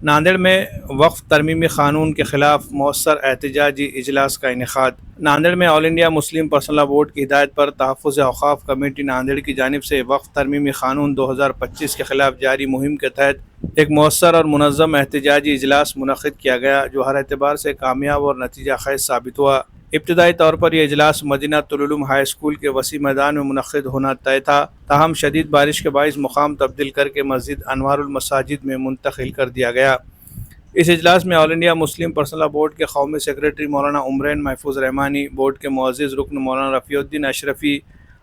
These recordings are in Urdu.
ناندیڑ میں وقف ترمیمی قانون کے خلاف مؤثر احتجاجی اجلاس کا انعقاد۔ ناندیڑ میں All India Muslim Personal Law Board کی ہدایت پر تحفظ اوقاف کمیٹی ناندیڑ کی جانب سے وقف ترمیمی قانون 2025 کے خلاف جاری مہم کے تحت ایک مؤثر اور منظم احتجاجی اجلاس منعقد کیا گیا، جو ہر اعتبار سے کامیاب اور نتیجہ خیز ثابت ہوا۔ ابتدائی طور پر یہ اجلاس مدینہ العلوم ہائی اسکول کے وسیع میدان میں منعقد ہونا طے تھا، تاہم شدید بارش کے باعث مقام تبدیل کر کے مسجد انوار المساجد میں منتقل کر دیا گیا۔ اس اجلاس میں All India Muslim Personal Law Board کے قومی سیکریٹری مولانا عمرین محفوظ رحمانی، بورڈ کے معزز رکن مولانا رفیع الدین اشرفی،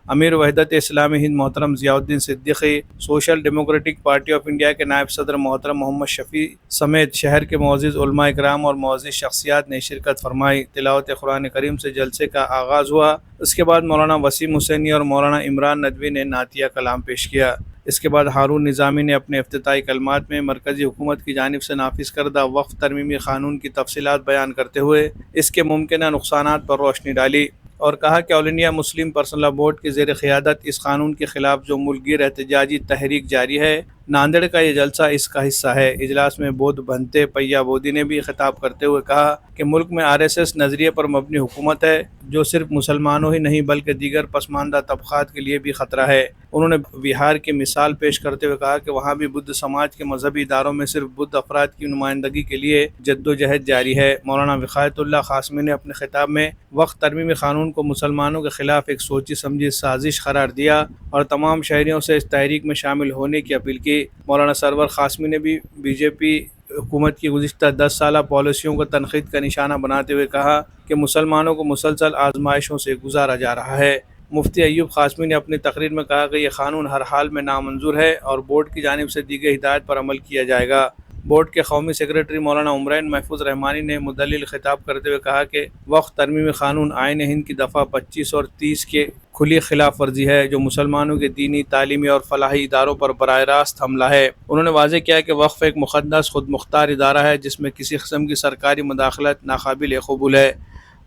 امیر وحدت اسلامی ہند محترم ضیاء الدین Siddiqui, social democratic party of India کے نائب صدر محترم محمد شفیع سمیت شہر کے معزز علماء اکرام اور معزز شخصیات نے شرکت فرمائی۔ تلاوت قرآن کریم سے جلسے کا آغاز ہوا۔ اس کے بعد مولانا وسیم حسینی اور مولانا عمران ندوی نے نعتیہ کلام پیش کیا۔ اس کے بعد ہارون نظامی نے اپنے افتتاحی کلمات میں مرکزی حکومت کی جانب سے نافذ کردہ وقف ترمیمی قانون کی تفصیلات بیان کرتے ہوئے اس کے ممکنہ نقصانات پر روشنی ڈالی اور کہا کہ All India Muslim Personal Law Board کے زیر قیادت اس قانون کے خلاف جو ملک گیر احتجاجی تحریک جاری ہے، ناندیڑ کا یہ جلسہ اس کا حصہ ہے۔ اجلاس میں بودھ بھنتے پیا بودی نے بھی خطاب کرتے ہوئے کہا کہ ملک میں RSS نظریے پر مبنی حکومت ہے، جو صرف مسلمانوں ہی نہیں بلکہ دیگر پسماندہ طبقات کے لیے بھی خطرہ ہے۔ انہوں نے بہار کی مثال پیش کرتے ہوئے کہا کہ وہاں بھی بدھ سماج کے مذہبی اداروں میں صرف بدھ افراد کی نمائندگی کے لیے جدوجہد جاری ہے۔ مولانا وقایت اللہ قاسمی نے اپنے خطاب میں وقف ترمیمی قانون کو مسلمانوں کے خلاف ایک سوچی سمجھی سازش قرار دیا اور تمام شہریوں سے اس تحریک میں شامل ہونے کی اپیل کی۔ مولانا سرور قاسمی نے بھی BJP حکومت کی گزشتہ 10 سالہ پالیسیوں کو تنقید کا نشانہ بناتے ہوئے کہا کہ مسلمانوں کو مسلسل آزمائشوں سے گزارا جا رہا ہے۔ مفتی ایوب قاسمی نے اپنی تقریر میں کہا کہ یہ قانون ہر حال میں نامنظور ہے اور بورڈ کی جانب سے دی گئی ہدایت پر عمل کیا جائے گا۔ بورڈ کے قومی سیکریٹری مولانا عمرین محفوظ رحمانی نے مدلل خطاب کرتے ہوئے کہا کہ وقف ترمیمی قانون آئین ہند کی دفعہ 25 اور 30 کے کھلی خلاف ورزی ہے، جو مسلمانوں کے دینی، تعلیمی اور فلاحی اداروں پر براہ راست حملہ ہے۔ انہوں نے واضح کیا کہ وقف ایک مقدس خود مختار ادارہ ہے جس میں کسی قسم کی سرکاری مداخلت ناقابل قبول ہے۔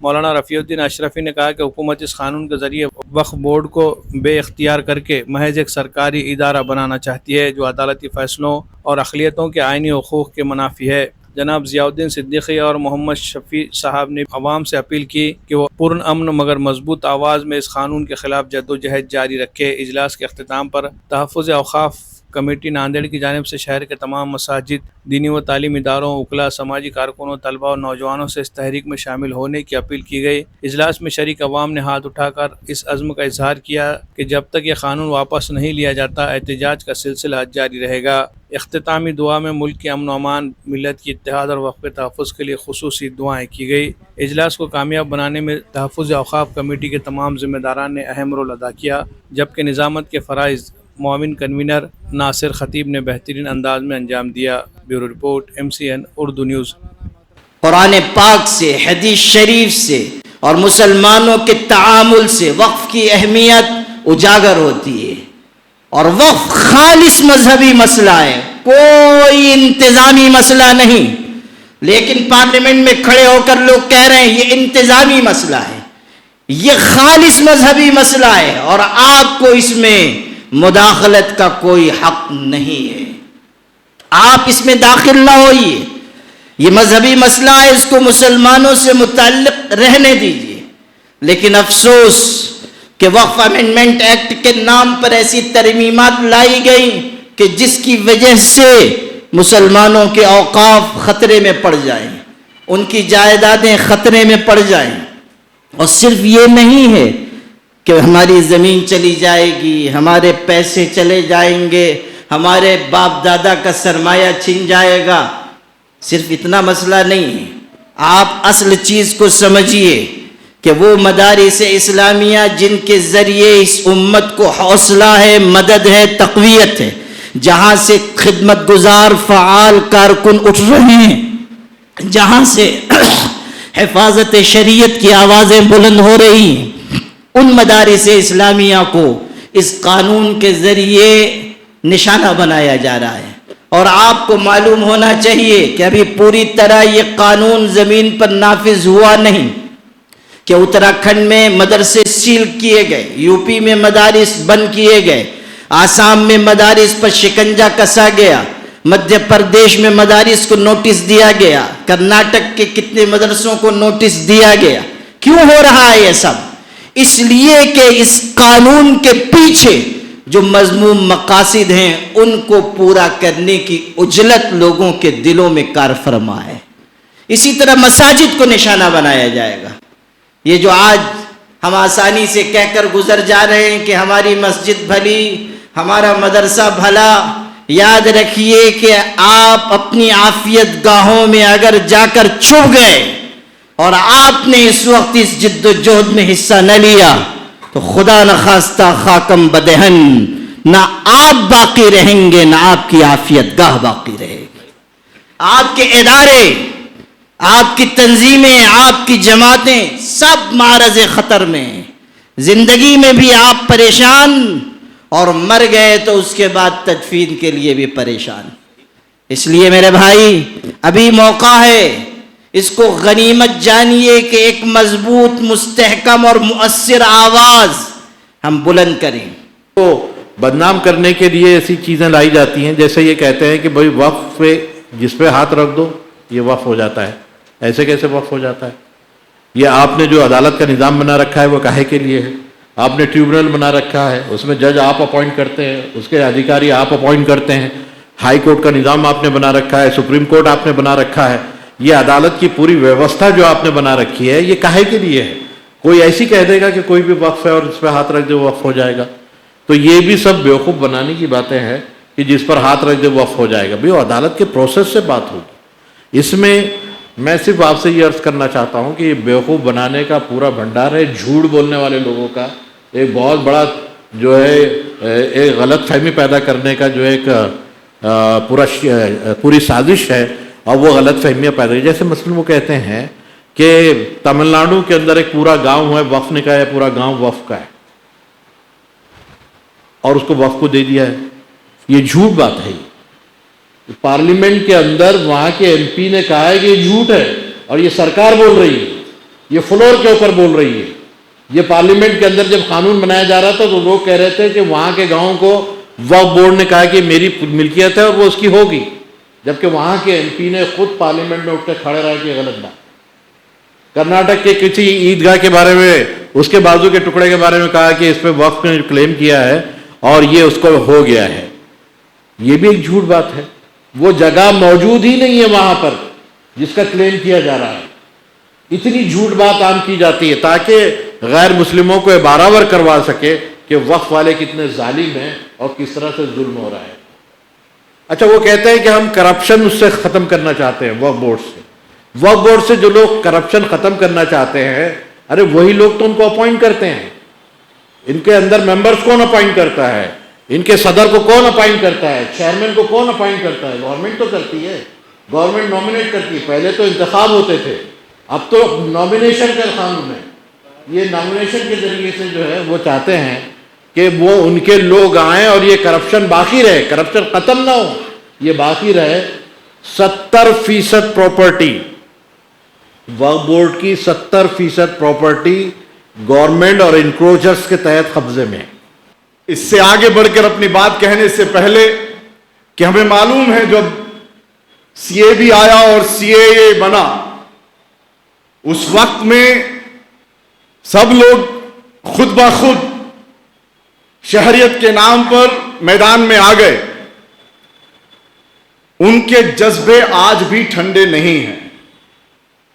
مولانا رفیع الدین اشرفی نے کہا کہ حکومت اس قانون کے ذریعے وقف بورڈ کو بے اختیار کر کے محض ایک سرکاری ادارہ بنانا چاہتی ہے، جو عدالتی فیصلوں اور اقلیتوں کے آئینی حقوق کے منافی ہے۔ جناب ضیاء الدین صدیقی اور محمد شفیع صاحب نے عوام سے اپیل کی کہ وہ پرامن مگر مضبوط آواز میں اس قانون کے خلاف جدوجہد جاری رکھے۔ اجلاس کے اختتام پر تحفظ اوقاف کمیٹی ناندیڑ کی جانب سے شہر کے تمام مساجد، دینی و تعلیمی اداروں، وکلاء، سماجی کارکنوں، طلباء اور نوجوانوں سے اس تحریک میں شامل ہونے کی اپیل کی گئی۔ اجلاس میں شریک عوام نے ہاتھ اٹھا کر اس عزم کا اظہار کیا کہ جب تک یہ قانون واپس نہیں لیا جاتا، احتجاج کا سلسلہ جاری رہے گا۔ اختتامی دعا میں ملک کے امن و امان، ملت کی اتحاد اور وقف تحفظ کے لیے خصوصی دعائیں کی گئی۔ اجلاس کو کامیاب بنانے میں تحفظ اوقاف کمیٹی کے تمام ذمہ داران نے اہم رول ادا کیا، جبکہ نظامت کے فرائض معاون کنوینر ناصر خطیب نے بہترین انداز میں انجام دیا۔ Bureau report MCN Urdu news. قرآن پاک سے، حدیث شریف سے اور مسلمانوں کے تعامل سے وقف کی اہمیت اجاگر ہوتی ہے، اور وقف خالص مذہبی مسئلہ ہے، کوئی انتظامی مسئلہ نہیں۔ لیکن پارلیمنٹ میں کھڑے ہو کر لوگ کہہ رہے ہیں یہ انتظامی مسئلہ ہے، یہ خالص مذہبی مسئلہ ہے اور آپ کو اس میں مداخلت کا کوئی حق نہیں ہے، آپ اس میں داخل نہ ہوئیے۔ یہ مذہبی مسئلہ ہے، اس کو مسلمانوں سے متعلق رہنے دیجیے۔ لیکن افسوس کہ وقف امینڈمنٹ ایکٹ کے نام پر ایسی ترمیمات لائی گئیں کہ جس کی وجہ سے مسلمانوں کے اوقاف خطرے میں پڑ جائیں، ان کی جائیدادیں خطرے میں پڑ جائیں۔ اور صرف یہ نہیں ہے کہ ہماری زمین چلی جائے گی، ہمارے پیسے چلے جائیں گے، ہمارے باپ دادا کا سرمایہ چھن جائے گا، صرف اتنا مسئلہ نہیں ہے۔ آپ اصل چیز کو سمجھیے کہ وہ مدارس اسلامیہ جن کے ذریعے اس امت کو حوصلہ ہے، مدد ہے، تقویت ہے، جہاں سے خدمت گزار فعال کارکن اٹھ رہے ہیں، جہاں سے حفاظت شریعت کی آوازیں بلند ہو رہی ہیں، ان مدارس اسلامیہ کو اس قانون کے ذریعے نشانہ بنایا جا رہا ہے۔ اور آپ کو معلوم ہونا چاہیے کہ ابھی پوری طرح یہ قانون زمین پر نافذ ہوا نہیں، کہ اتراکھنڈ میں مدرسے سیل کیے گئے، UP میں مدارس بند کیے گئے، آسام میں مدارس پر شکنجہ کسا گیا، مدھیہ پردیش میں مدارس کو نوٹس دیا گیا, کرناٹک کے کتنے مدرسوں کو نوٹس دیا گیا. کیوں ہو رہا ہے یہ سب؟ اس لیے کہ اس قانون کے پیچھے جو مذموم مقاصد ہیں ان کو پورا کرنے کی عجلت لوگوں کے دلوں میں کار فرما ہے. اسی طرح مساجد کو نشانہ بنایا جائے گا. یہ جو آج ہم آسانی سے کہہ کر گزر جا رہے ہیں کہ ہماری مسجد بھلی, ہمارا مدرسہ بھلا, یاد رکھیے کہ آپ اپنی عافیت گاہوں میں اگر جا کر چھپ گئے اور آپ نے اس وقت اس جد و جہد میں حصہ نہ لیا تو خدا نخواستہ خاکم بدہن, نہ آپ باقی رہیں گے نہ آپ کی عافیت گاہ باقی رہے گی. آپ کے ادارے, آپ کی تنظیمیں, آپ کی جماعتیں سب معرض خطر میں ہیں. زندگی میں بھی آپ پریشان اور مر گئے تو اس کے بعد تدفین کے لیے بھی پریشان. اس لیے میرے بھائی ابھی موقع ہے, اس کو غنیمت جانیے کہ ایک مضبوط, مستحکم اور مؤثر آواز ہم بلند کریں. کو بدنام کرنے کے لیے ایسی چیزیں لائی جاتی ہیں, جیسے یہ کہتے ہیں کہ بھائی وقف پہ جس پہ ہاتھ رکھ دو یہ وقف ہو جاتا ہے. ایسے کیسے وقف ہو جاتا ہے؟ یہ آپ نے جو عدالت کا نظام بنا رکھا ہے وہ کاہے کے لیے ہے؟ آپ نے ٹریبونل بنا رکھا ہے, اس میں جج آپ اپوائنٹ کرتے ہیں, اس کے ادھیکاری آپ اپوائنٹ کرتے ہیں. ہائی کورٹ کا نظام آپ نے بنا رکھا ہے, سپریم کورٹ آپ نے بنا رکھا ہے. یہ عدالت کی پوری ویوستھا جو آپ نے بنا رکھی ہے یہ کاہے کے لیے ہے؟ کوئی ایسی کہہ دے گا کہ کوئی بھی وقف ہے اور اس پہ ہاتھ رکھ دے وہ وقف ہو جائے گا. تو یہ بھی سب بیوقوف بنانے کی باتیں ہیں کہ جس پر ہاتھ رکھ دے وہ وقف ہو جائے گا. بھئی عدالت کے پروسیس سے بات ہوگی. اس میں میں صرف آپ سے یہ عرض کرنا چاہتا ہوں کہ یہ بیوقوف بنانے کا پورا بھنڈار ہے, جھوٹ بولنے والے لوگوں کا ایک بہت بڑا جو ہے ایک غلط فہمی پیدا کرنے کا جو ایک پوری سازش ہے, اور وہ غلط فہمیاں پیدا کی. جیسے مثلاً وہ کہتے ہیں کہ تمل ناڈو کے اندر ایک پورا گاؤں ہے وقف نے کہا ہے پورا گاؤں وقف کا ہے اور اس کو وقف کو دے دیا ہے. یہ جھوٹ بات ہے. پارلیمنٹ کے اندر وہاں کے ایم پی نے کہا ہے کہ یہ جھوٹ ہے اور یہ سرکار بول رہی ہے, یہ فلور کے اوپر بول رہی ہے. یہ پارلیمنٹ کے اندر جب قانون بنایا جا رہا تھا تو لوگ کہہ رہے تھے کہ وہاں کے گاؤں کو وقف بورڈ نے کہا کہ میری ملکیت ہے اور وہ اس کی ہوگی, جبکہ وہاں کے ایم پی نے خود پارلیمنٹ میں اٹھ کے کھڑے رہے کہ غلط بات. کرناٹک کے کسی عیدگاہ کے بارے میں, اس کے بازو کے ٹکڑے کے بارے میں کہا کہ اس پہ وقف نے کلیم کیا ہے اور یہ اس کو ہو گیا ہے. یہ بھی ایک جھوٹ بات ہے. وہ جگہ موجود ہی نہیں ہے وہاں پر جس کا کلیم کیا جا رہا ہے. اتنی جھوٹ بات عام کی جاتی ہے تاکہ غیر مسلموں کو برابر کروا سکے کہ وقف والے کتنے ظالم ہیں اور کس طرح سے ظلم ہو رہا ہے. اچھا, وہ کہتے ہیں کہ ہم کرپشن اس سے ختم کرنا چاہتے ہیں وقف بورڈ سے. وقف بورڈ سے جو لوگ کرپشن ختم کرنا چاہتے ہیں, ارے وہی لوگ تو ان کو اپوائنٹ کرتے ہیں. ان کے اندر ممبرز کون اپوائنٹ کرتا ہے؟ ان کے صدر کو کون اپوائنٹ کرتا ہے؟ چیئرمین کو کون اپوائنٹ کرتا ہے؟ گورنمنٹ تو کرتی ہے, گورنمنٹ نامینیٹ کرتی ہے. پہلے تو انتخاب ہوتے تھے, اب تو نامینیشن کا قانون ہے. یہ نامینیشن کے ذریعے سے جو ہے وہ چاہتے ہیں کہ وہ ان کے لوگ آئیں اور یہ کرپشن باقی رہے, کرپشن ختم نہ ہو, یہ باقی رہے. 70% پراپرٹی وقف بورڈ کی 70% پراپرٹی گورنمنٹ اور انکروچرز کے تحت قبضے میں. اس سے آگے بڑھ کر اپنی بات کہنے سے پہلے کہ ہمیں معلوم ہے جب سی اے بی آیا اور سی اے اے بنا, اس وقت میں سب لوگ خود بخود شہریت کے نام پر میدان میں آ گئے. ان کے جذبے آج بھی ٹھنڈے نہیں ہیں.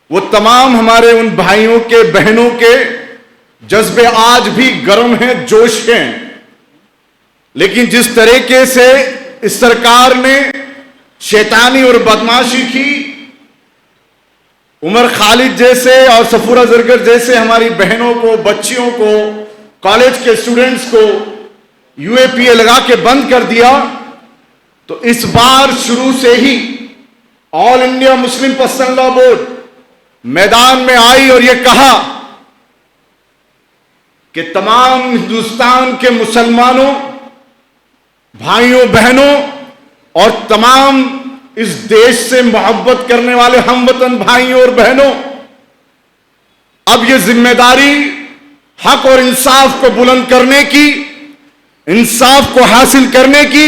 وہ تمام ہمارے ان بھائیوں کے بہنوں کے جذبے آج بھی گرم ہیں, جوش ہیں. لیکن جس طریقے سے اس سرکار نے شیطانی اور بدماشی کی, عمر خالد جیسے اور صفورہ زرگر جیسے ہماری بہنوں کو, بچیوں کو, کالج کے اسٹوڈنٹس کو یو اے پی اے لگا کے بند کر دیا, تو اس بار شروع سے ہی آل انڈیا مسلم پرسنل لا بورڈ میدان میں آئی اور یہ کہا کہ تمام ہندوستان کے مسلمانوں, بھائیوں بہنوں اور تمام اس دیش سے محبت کرنے والے ہم وطن بھائیوں اور بہنوں, اب یہ ذمہ داری حق اور انصاف کو بلند کرنے کی, انصاف کو حاصل کرنے کی,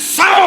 100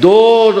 2